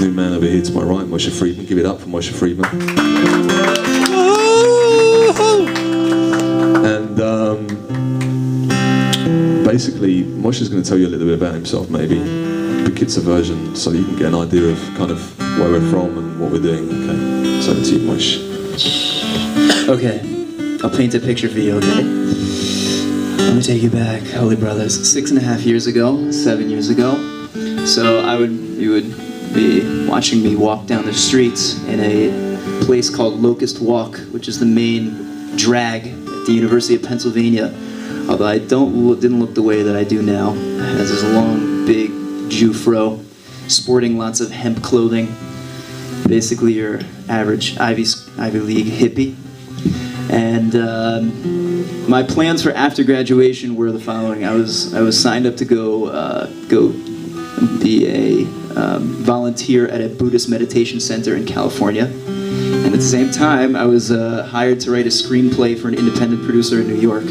New man over here to my right, Moshe Friedman. Give it up for Moshe Friedman. And basically, Moshe's going to tell you a little bit about himself, maybe. But it's a version, so you can get an idea of kind of where we're from and what we're doing. Okay, so to you, Moshe. Okay, I'll paint a picture for you, okay? Let me take you back, holy brothers. 6.5 years ago, 7 years ago. So you would be watching me walk down the streets in a place called Locust Walk, which is the main drag at the University of Pennsylvania. Although I didn't look the way that I do now. It has this long, big Jew fro, sporting lots of hemp clothing. Basically your average Ivy League hippie. And my plans for after graduation were the following. I was signed up to go be a volunteer at a Buddhist meditation center in California. And at the same time, I was hired to write a screenplay for an independent producer in New York.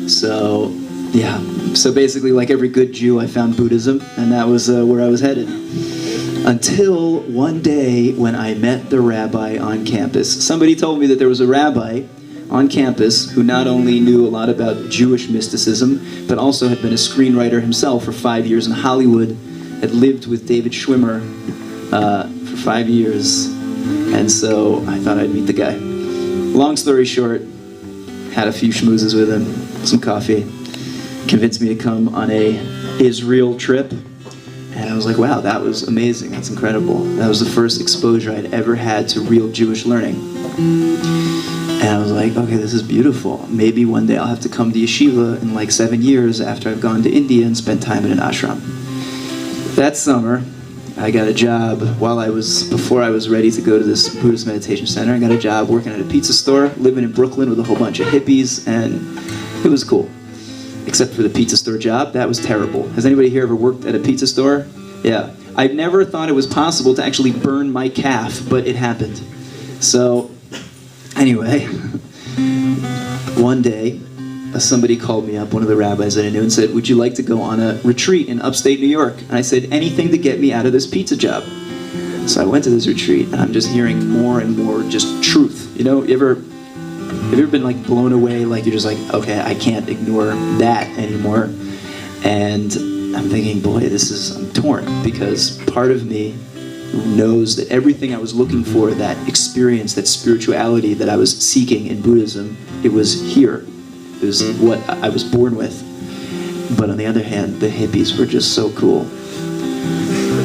So, yeah. So basically, like every good Jew, I found Buddhism, and that was where I was headed. Until one day when I met the rabbi on campus. Somebody told me that there was a rabbi on campus who not only knew a lot about Jewish mysticism, but also had been a screenwriter himself for 5 years in Hollywood, had lived with David Schwimmer for 5 years, and so I thought I'd meet the guy. Long story short, had a few schmoozes with him, some coffee, convinced me to come on a Israel trip, and I was like, wow, that was amazing, that's incredible. That was the first exposure I'd ever had to real Jewish learning. And I was like, okay, this is beautiful. Maybe one day I'll have to come to Yeshiva in like 7 years after I've gone to India and spent time in an ashram. That summer, I got a job before I was ready to go to this Buddhist meditation center. I got a job working at a pizza store, living in Brooklyn with a whole bunch of hippies, and it was cool. Except for the pizza store job, that was terrible. Has anybody here ever worked at a pizza store? Yeah. I never thought it was possible to actually burn my calf, but it happened. So, anyway, one day, somebody called me up, one of the rabbis that I knew, and said, would you like to go on a retreat in upstate New York? And I said, anything to get me out of this pizza job. So I went to this retreat, and I'm just hearing more and more just truth. You know, have you ever been like blown away, like you're just like, okay, I can't ignore that anymore? And I'm thinking, boy, I'm torn, because part of me knows that everything I was looking for, that experience, that spirituality that I was seeking in Buddhism, it was here. It was what I was born with. But on the other hand, the hippies were just so cool.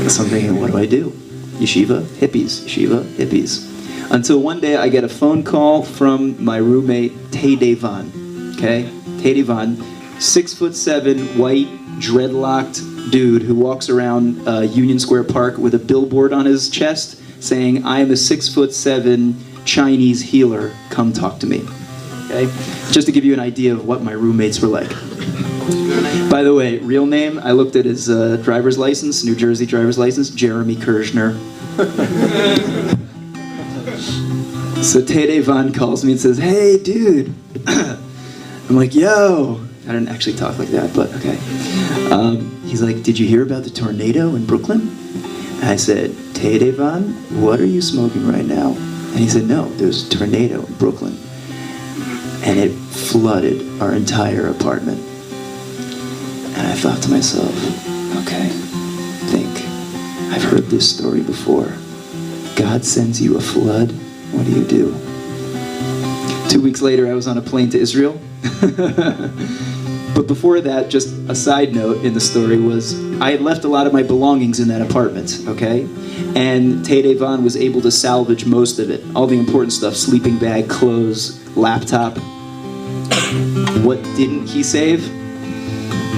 So I'm thinking, what do I do? Yeshiva, hippies, yeshiva, hippies. Until one day I get a phone call from my roommate, Tedevan. Okay? Tedevan, 6'7", white, dreadlocked dude who walks around Union Square Park with a billboard on his chest saying, I am a 6'7" Chinese healer, come talk to me. Okay? Just to give you an idea of what my roommates were like. By the way, real name, I looked at his driver's license, New Jersey driver's license, Jeremy Kirshner. So Tede Van calls me and says, hey, dude. I'm like, yo. I didn't actually talk like that, but okay. He's like, did you hear about the tornado in Brooklyn? And I said, Tede Van, what are you smoking right now? And he said, no, there's a tornado in Brooklyn. And it flooded our entire apartment. And I thought to myself, okay, I've heard this story before. God sends you a flood, what do? 2 weeks later, I was on a plane to Israel. But before that, just a side note in the story was, I had left a lot of my belongings in that apartment, okay? And Tede Van was able to salvage most of it. All the important stuff, sleeping bag, clothes, laptop. What didn't he save?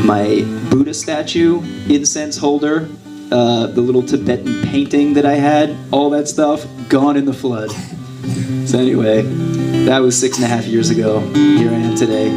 My Buddha statue, incense holder, the little Tibetan painting that I had, all that stuff, gone in the flood. So anyway, that was 6.5 years ago. Here I am today.